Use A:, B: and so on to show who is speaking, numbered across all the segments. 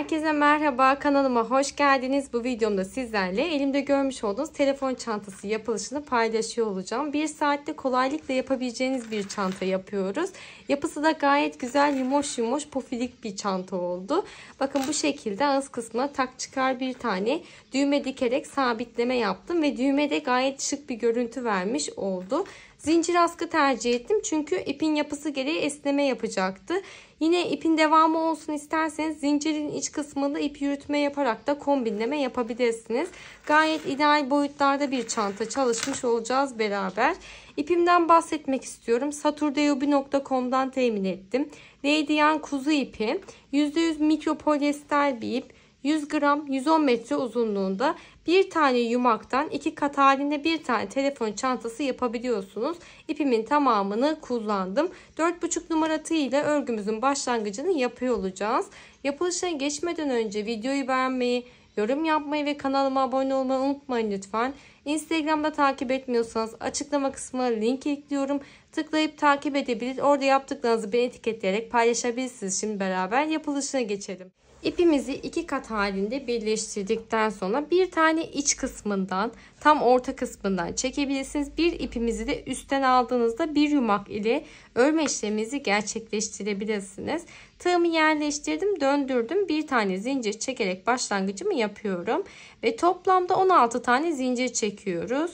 A: Herkese merhaba, kanalıma hoş geldiniz. Bu videomda sizlerle elimde görmüş olduğunuz telefon çantası yapılışını paylaşıyor olacağım. 1 saatte kolaylıkla yapabileceğiniz bir çanta yapıyoruz. Yapısı da gayet güzel, yumuş yumuş, pofidik bir çanta oldu. Bakın bu şekilde ağız kısmına tak çıkar bir tane düğme dikerek sabitleme yaptım ve düğme de gayet şık bir görüntü vermiş oldu. Zincir askı tercih ettim çünkü ipin yapısı gereği esneme yapacaktı. Yine ipin devamı olsun isterseniz zincirin iç kısmında ip yürütme yaparak da kombinleme yapabilirsiniz. Gayet ideal boyutlarda bir çanta çalışmış olacağız beraber. İpimden bahsetmek istiyorum. Saturdeyobi.com'dan temin ettim. Lady kuzu ipi, %100 mikro polyester bir ip. 100 gram 110 metre uzunluğunda bir tane yumaktan 2 kat halinde bir tane telefon çantası yapabiliyorsunuz. İpimin tamamını kullandım. 4,5 numara tığ ile örgümüzün başlangıcını yapıyor olacağız. Yapılışına geçmeden önce videoyu beğenmeyi, yorum yapmayı ve kanalıma abone olmayı unutmayın lütfen. Instagram'da takip etmiyorsanız açıklama kısmına link ekliyorum. Tıklayıp takip edebilir. Orada yaptıklarınızı beni etiketleyerek paylaşabilirsiniz. Şimdi beraber yapılışına geçelim. İpimizi 2 kat halinde birleştirdikten sonra bir tane iç kısmından tam orta kısmından çekebilirsiniz. Bir ipimizi de üstten aldığınızda bir yumak ile örme işlemimizi gerçekleştirebilirsiniz. Tığımı yerleştirdim, döndürdüm. Bir tane zincir çekerek başlangıcımı yapıyorum. Ve toplamda 16 tane zincir çekiyoruz.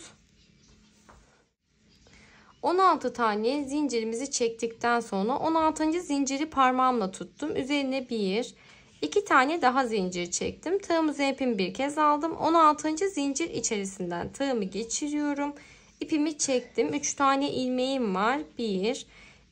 A: 16 tane zincirimizi çektikten sonra 16. zinciri parmağımla tuttum. Üzerine 2 tane daha zincir çektim. Tığımızı ipimi bir kez aldım. 16. zincir içerisinden tığımı geçiriyorum. İpimi çektim. 3 tane ilmeğim var.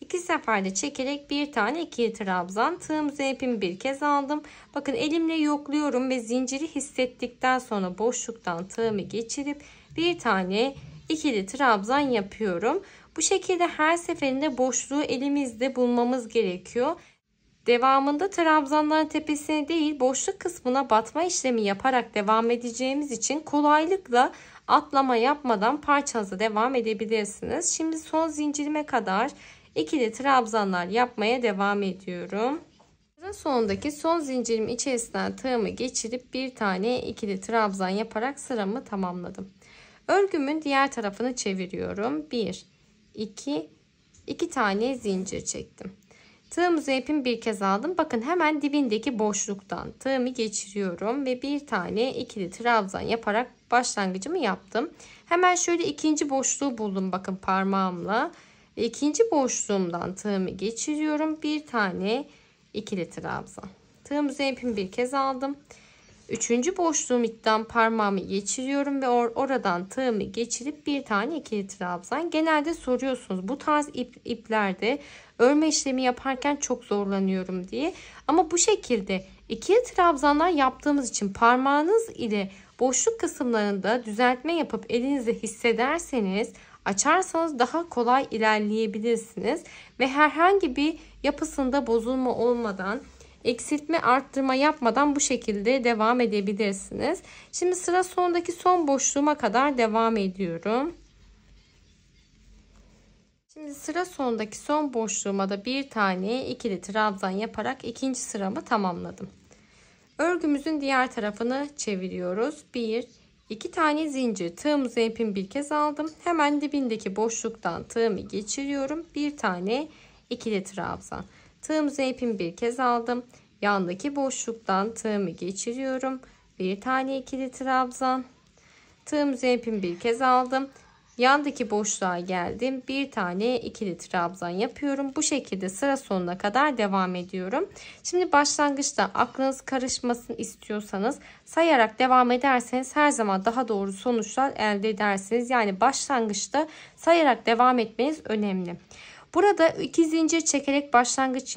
A: 2 seferde çekerek bir tane ikili trabzan. Tığımızı ipimi bir kez aldım. Bakın elimle yokluyorum ve zinciri hissettikten sonra boşluktan tığımı geçirip bir tane ikili trabzan yapıyorum. Bu şekilde her seferinde boşluğu elimizde bulmamız gerekiyor. Devamında trabzanların tepesine değil boşluk kısmına batma işlemi yaparak devam edeceğimiz için kolaylıkla atlama yapmadan parçanıza devam edebilirsiniz. Şimdi son zincirime kadar ikili trabzanlar yapmaya devam ediyorum. Sonundaki son zincirim içerisinden tığımı geçirip bir tane ikili trabzan yaparak sıramı tamamladım. Örgümün diğer tarafını çeviriyorum. 2 tane zincir çektim. Tığımızı ipimi bir kez aldım. Bakın hemen dibindeki boşluktan tığımı geçiriyorum ve bir tane ikili trabzan yaparak başlangıcımı yaptım. Hemen şöyle ikinci boşluğu buldum bakın parmağımla. Ve ikinci boşluğumdan tığımı geçiriyorum. Bir tane ikili trabzan. Tığımızı ipimi bir kez aldım. Üçüncü boşluğumdan parmağımı geçiriyorum ve oradan tığımı geçirip bir tane ikili trabzan. Genelde soruyorsunuz bu tarz iplerde örme işlemi yaparken çok zorlanıyorum diye. Ama bu şekilde ikili trabzanlar yaptığımız için parmağınız ile boşluk kısımlarında düzeltme yapıp elinizde hissederseniz açarsanız daha kolay ilerleyebilirsiniz. Ve herhangi bir yapısında bozulma olmadan eksiltme arttırma yapmadan bu şekilde devam edebilirsiniz. Şimdi sıra sonundaki son boşluğuma kadar devam ediyorum. Şimdi sıra sonundaki son boşluğuma da bir tane ikili trabzan yaparak ikinci sıramı tamamladım. Örgümüzün diğer tarafını çeviriyoruz. 2 tane zincir tığımızı ipimi bir kez aldım. Hemen dibindeki boşluktan tığımı geçiriyorum. Bir tane ikili trabzan. Tığımızı ipimi bir kez aldım. Yandaki boşluktan tığımı geçiriyorum. Bir tane ikili trabzan. Tığımızı ipimi bir kez aldım. Yandaki boşluğa geldim. Bir tane ikili trabzan yapıyorum. Bu şekilde sıra sonuna kadar devam ediyorum. Şimdi başlangıçta aklınız karışmasın istiyorsanız sayarak devam ederseniz her zaman daha doğru sonuçlar elde edersiniz. Yani başlangıçta sayarak devam etmeniz önemli. Burada 2 zincir çekerek başlangıç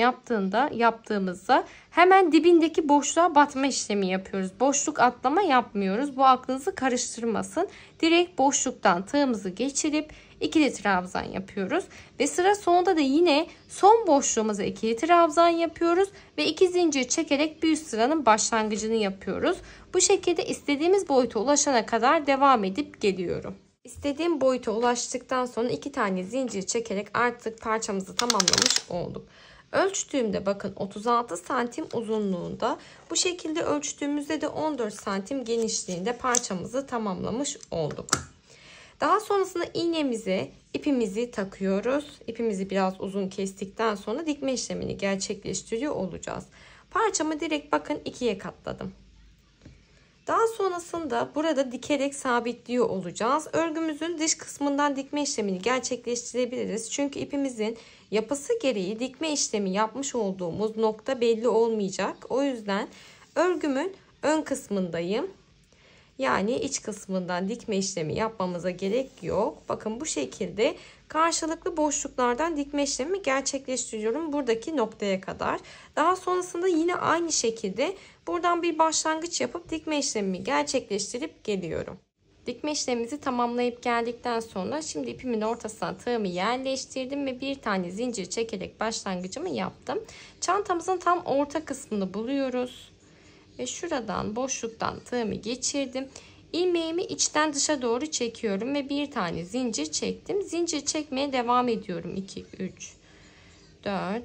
A: yaptığımızda hemen dibindeki boşluğa batma işlemi yapıyoruz. Boşluk atlama yapmıyoruz. Bu aklınızı karıştırmasın. Direkt boşluktan tığımızı geçirip ikili trabzan yapıyoruz. Ve sıra sonunda da yine son boşluğumuza ikili trabzan yapıyoruz. Ve 2 zincir çekerek bir üst sıranın başlangıcını yapıyoruz. Bu şekilde istediğimiz boyuta ulaşana kadar devam edip geliyorum. İstediğim boyuta ulaştıktan sonra 2 tane zincir çekerek artık parçamızı tamamlamış olduk. Ölçtüğümde bakın 36 santim uzunluğunda, bu şekilde ölçtüğümüzde de 14 santim genişliğinde parçamızı tamamlamış olduk. Daha sonrasında iğnemize ipimizi takıyoruz. İpimizi biraz uzun kestikten sonra dikme işlemini gerçekleştiriyor olacağız. Parçamı direkt bakın ikiye katladım. Daha sonrasında burada dikerek sabitliyor olacağız. Örgümüzün dış kısmından dikme işlemini gerçekleştirebiliriz. Çünkü ipimizin yapısı gereği dikme işlemi yapmış olduğumuz nokta belli olmayacak. O yüzden örgümün ön kısmındayım. Yani iç kısmından dikme işlemi yapmamıza gerek yok. Bakın bu şekilde karşılıklı boşluklardan dikme işlemi gerçekleştiriyorum buradaki noktaya kadar. Daha sonrasında yine aynı şekilde buradan bir başlangıç yapıp dikme işlemimi gerçekleştirip geliyorum. Dikme işlemimizi tamamlayıp geldikten sonra şimdi ipimin ortasına tığımı yerleştirdim ve bir tane zincir çekerek başlangıcımı yaptım. Çantamızın tam orta kısmını buluyoruz. Ve şuradan boşluktan tığımı geçirdim. İlmeğimi içten dışa doğru çekiyorum ve bir tane zincir çektim. Zincir çekmeye devam ediyorum. 2, 3, 4.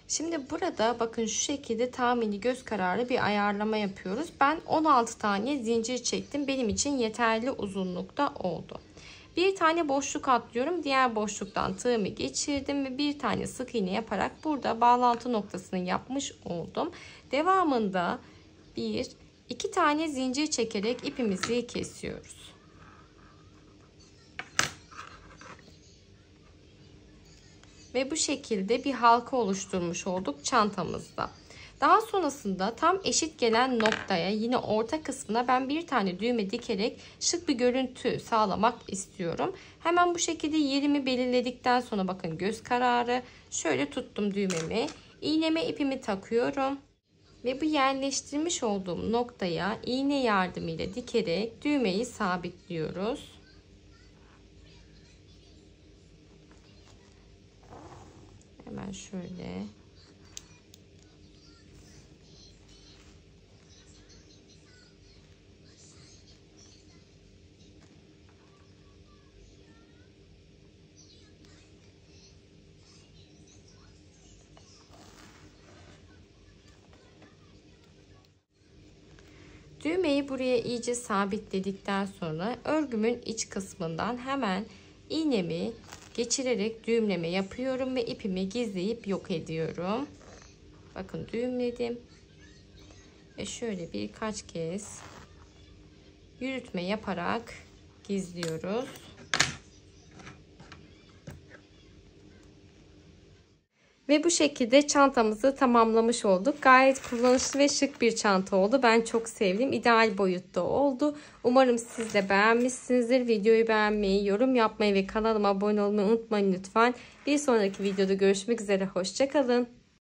A: Şimdi burada bakın şu şekilde tahmini göz kararı bir ayarlama yapıyoruz. Ben 16 tane zincir çektim. Benim için yeterli uzunlukta oldu. Bir tane boşluk atlıyorum. Diğer boşluktan tığımı geçirdim ve bir tane sık iğne yaparak burada bağlantı noktasını yapmış oldum. Devamında 2 tane zincir çekerek ipimizi kesiyoruz. Ve bu şekilde bir halka oluşturmuş olduk çantamızda. Daha sonrasında tam eşit gelen noktaya yine orta kısmına ben bir tane düğme dikerek şık bir görüntü sağlamak istiyorum. Hemen bu şekilde yerimi belirledikten sonra bakın göz kararı şöyle tuttum düğmemi. İğneme ipimi takıyorum. Ve bu yerleştirmiş olduğum noktaya iğne yardımıyla dikerek düğmeyi sabitliyoruz. Hemen şöyle. Düğmeyi buraya iyice sabitledikten sonra örgümün iç kısmından hemen iğnemi geçirerek düğümleme yapıyorum ve ipimi gizleyip yok ediyorum. Bakın düğümledim. Ve şöyle birkaç kez yürütme yaparak gizliyoruz. Ve bu şekilde çantamızı tamamlamış olduk. Gayet kullanışlı ve şık bir çanta oldu. Ben çok sevdim. İdeal boyutta oldu. Umarım siz de beğenmişsinizdir. Videoyu beğenmeyi, yorum yapmayı ve kanalıma abone olmayı unutmayın lütfen. Bir sonraki videoda görüşmek üzere. Hoşça kalın.